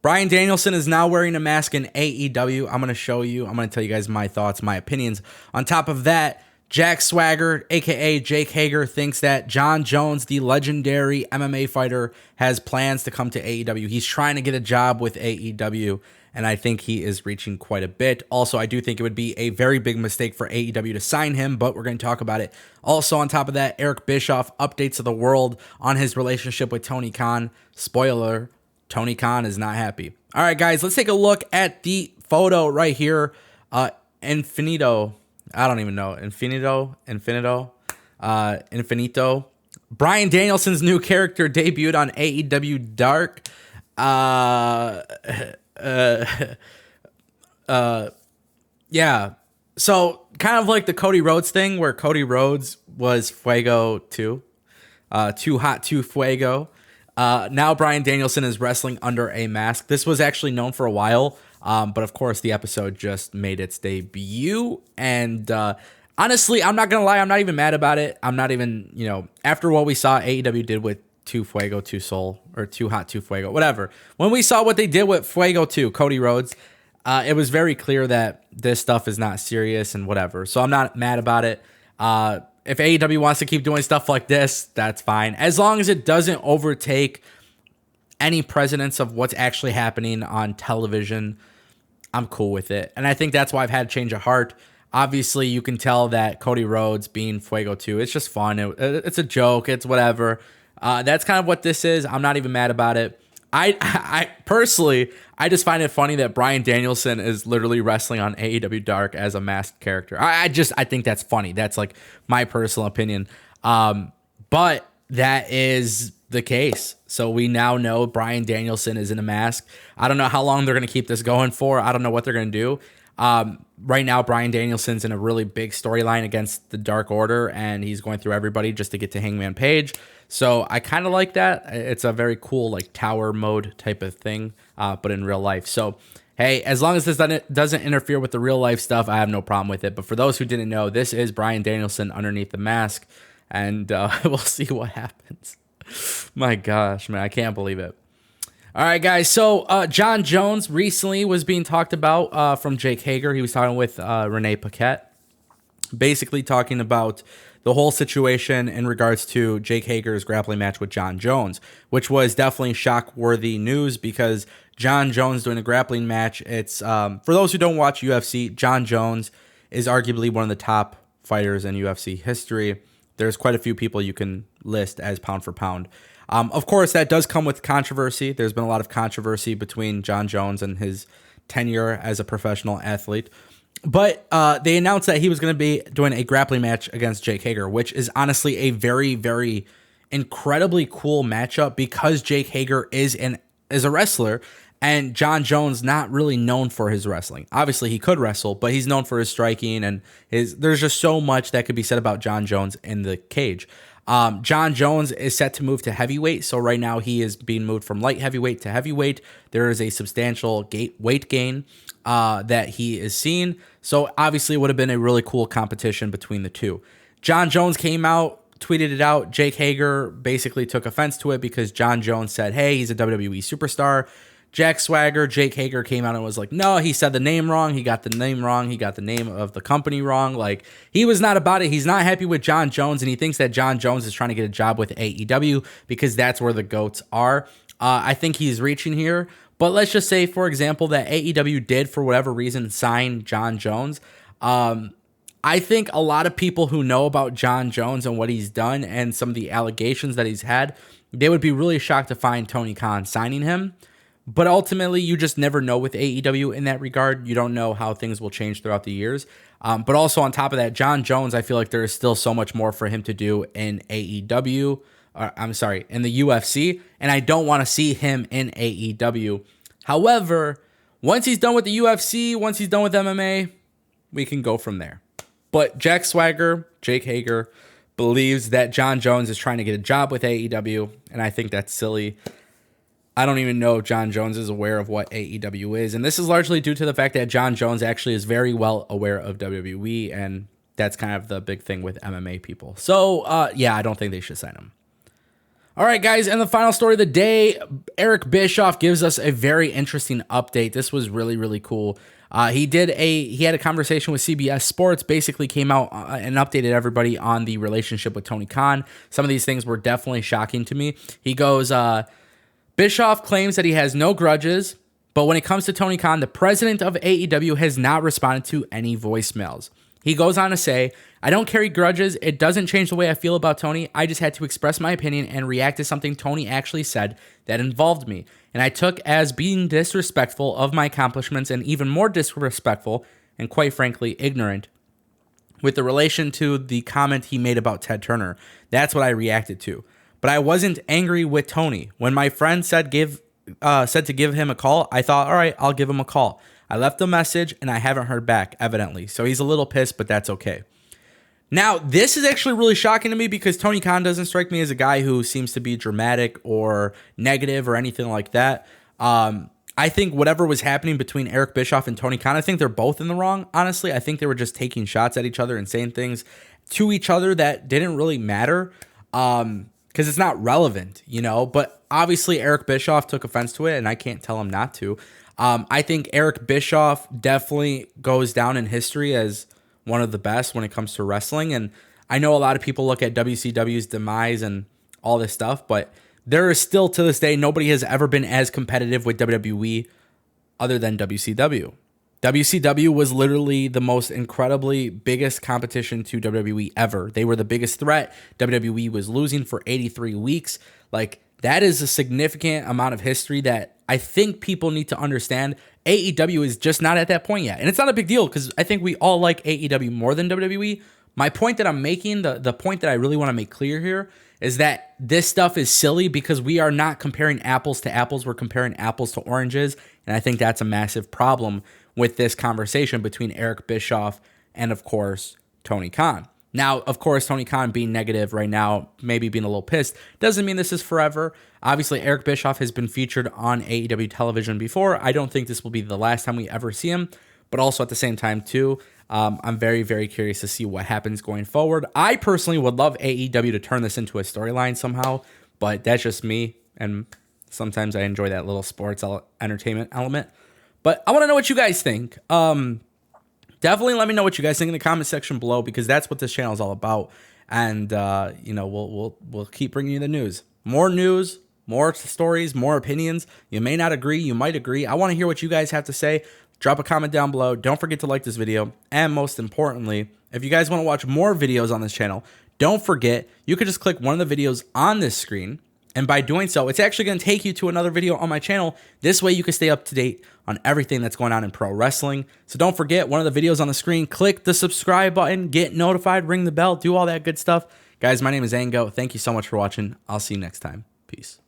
Bryan Danielson is now wearing a mask in AEW. I'm going to show you. I'm going to tell you guys my thoughts, my opinions. On top of that, Jack Swagger, a.k.a. Jake Hager, thinks that Jon Jones, the legendary MMA fighter, has plans to come to AEW. He's trying to get a job with AEW, and I think he is reaching quite a bit. Also, I do think it would be a very big mistake for AEW to sign him, but we're going to talk about it. Also, on top of that, Eric Bischoff updates of the world on his relationship with Tony Khan. Spoiler, Tony Khan is not happy. All right, guys, let's take a look at the photo right here. Infinito. I don't even know. Infinito. Bryan Danielson's new character debuted on AEW Dark. Yeah. So kind of like the Cody Rhodes thing, where Cody Rhodes was Fuego 2. Too hot, too Fuego. Now Bryan Danielson is wrestling under a mask. This was actually known for a while, but of course the episode just made its debut. And honestly, I'm not going to lie, I'm not even mad about it. I'm not even, after what we saw AEW did with Too Fuego, Too Soul, or Too Hot, Too Fuego, whatever. When we saw what they did with Fuego 2, Cody Rhodes, it was very clear that this stuff is not serious and whatever. So I'm not mad about it. If AEW wants to keep doing stuff like this, that's fine. As long as it doesn't overtake any precedence of what's actually happening on television, I'm cool with it. And I think that's why I've had a change of heart. Obviously, you can tell that Cody Rhodes being Fuego 2, it's just fun. It's a joke. It's whatever. That's kind of what this is. I'm not even mad about it. I personally, I just find it funny that Bryan Danielson is literally wrestling on AEW Dark as a masked character. I think that's funny. That's like my personal opinion. But that is the case. So we now know Bryan Danielson is in a mask. I don't know how long they're going to keep this going for. I don't know what they're going to do. Right now, Bryan Danielson's in a really big storyline against the Dark Order, and he's going through everybody just to get to Hangman Page. So I kind of like that. It's a very cool, like, tower mode type of thing, but in real life. So, hey, as long as this doesn't interfere with the real life stuff, I have no problem with it. But for those who didn't know, this is Bryan Danielson underneath the mask, and we'll see what happens. My gosh, man, I can't believe it. All right, guys. So Jon Jones recently was being talked about from Jake Hager. He was talking with Renee Paquette, basically talking about the whole situation in regards to Jake Hager's grappling match with Jon Jones, which was definitely shock-worthy news because Jon Jones doing a grappling match. It's for those who don't watch UFC, Jon Jones is arguably one of the top fighters in UFC history. There's quite a few people you can list as pound for pound. Of course, that does come with controversy. There's been a lot of controversy between Jon Jones and his tenure as a professional athlete. But they announced that he was going to be doing a grappling match against Jake Hager, which is honestly a very, very incredibly cool matchup because Jake Hager is a wrestler and Jon Jones not really known for his wrestling. Obviously, he could wrestle, but he's known for his striking, and there's just so much that could be said about Jon Jones in the cage. Jon Jones is set to move to heavyweight, so right now he is being moved from light heavyweight to heavyweight. There is a substantial weight gain that he is seeing, so obviously it would have been a really cool competition between the two. Jon Jones came out, tweeted it out. Jake Hager basically took offense to it because Jon Jones said, hey, he's a WWE superstar. Jack Swagger, Jake Hager came out and was like, no, he said the name wrong. He got the name wrong. He got the name of the company wrong. Like, he was not about it. He's not happy with Jon Jones, and he thinks that Jon Jones is trying to get a job with AEW because that's where the GOATs are. I think he's reaching here. But let's just say, for example, that AEW did, for whatever reason, sign Jon Jones. I think a lot of people who know about Jon Jones and what he's done and some of the allegations that he's had, they would be really shocked to find Tony Khan signing him. But ultimately, you just never know with AEW in that regard. You don't know how things will change throughout the years. But also on top of that, Jon Jones, I feel like there is still so much more for him to do in AEW. In the UFC. And I don't want to see him in AEW. However, once he's done with the UFC, once he's done with MMA, we can go from there. But Jack Swagger, Jake Hager, believes that Jon Jones is trying to get a job with AEW. And I think that's silly. I don't even know if Jon Jones is aware of what AEW is. And this is largely due to the fact that Jon Jones actually is very well aware of WWE. And that's kind of the big thing with MMA people. So, yeah, I don't think they should sign him. All right, guys, and the final story of the day, Eric Bischoff gives us a very interesting update. This was really, really cool. He had a conversation with CBS Sports, basically came out and updated everybody on the relationship with Tony Khan. Some of these things were definitely shocking to me. He goes, Bischoff claims that he has no grudges, but when it comes to Tony Khan, the president of AEW has not responded to any voicemails. He goes on to say, I don't carry grudges. It doesn't change the way I feel about Tony. I just had to express my opinion and react to something Tony actually said that involved me. And I took as being disrespectful of my accomplishments and even more disrespectful and quite frankly, ignorant with the relation to the comment he made about Ted Turner. That's what I reacted to. But I wasn't angry with Tony. When my friend said to give him a call, I thought, all right, I'll give him a call. I left a message and I haven't heard back, evidently. So he's a little pissed, but that's okay. Now, this is actually really shocking to me because Tony Khan doesn't strike me as a guy who seems to be dramatic or negative or anything like that. I think whatever was happening between Eric Bischoff and Tony Khan, I think they're both in the wrong, honestly. I think they were just taking shots at each other and saying things to each other that didn't really matter because it's not relevant, you know? But obviously, Eric Bischoff took offense to it, and I can't tell him not to. I think Eric Bischoff definitely goes down in history as one of the best when it comes to wrestling. And I know a lot of people look at WCW's demise and all this stuff, but there is still to this day, nobody has ever been as competitive with WWE other than WCW. WCW was literally the most incredibly biggest competition to WWE ever. They were the biggest threat. WWE was losing for 83 weeks. Like, that is a significant amount of history that I think people need to understand. AEW is just not at that point yet. And it's not a big deal because I think we all like AEW more than WWE. My point that I'm making, the point that I really want to make clear here is that this stuff is silly because we are not comparing apples to apples. We're comparing apples to oranges. And I think that's a massive problem with this conversation between Eric Bischoff and, of course, Tony Khan. Now, of course, Tony Khan being negative right now, maybe being a little pissed, doesn't mean this is forever. Obviously, Eric Bischoff has been featured on AEW television before. I don't think this will be the last time we ever see him, but also at the same time, too, I'm very, very curious to see what happens going forward. I personally would love AEW to turn this into a storyline somehow, but that's just me, and sometimes I enjoy that little sports entertainment element. But I want to know what you guys think. Definitely let me know what you guys think in the comment section below because that's what this channel is all about. And we'll keep bringing you the news, more stories, more opinions. You may not agree, you might agree. I want to hear what you guys have to say. Drop a comment down below. Don't forget to like this video. And most importantly, if you guys want to watch more videos on this channel, don't forget you could just click one of the videos on this screen. And by doing so, it's actually going to take you to another video on my channel. This way you can stay up to date on everything that's going on in pro wrestling. So don't forget, one of the videos on the screen, click the subscribe button, get notified, ring the bell, do all that good stuff. Guys, my name is Ango. Thank you so much for watching. I'll see you next time. Peace.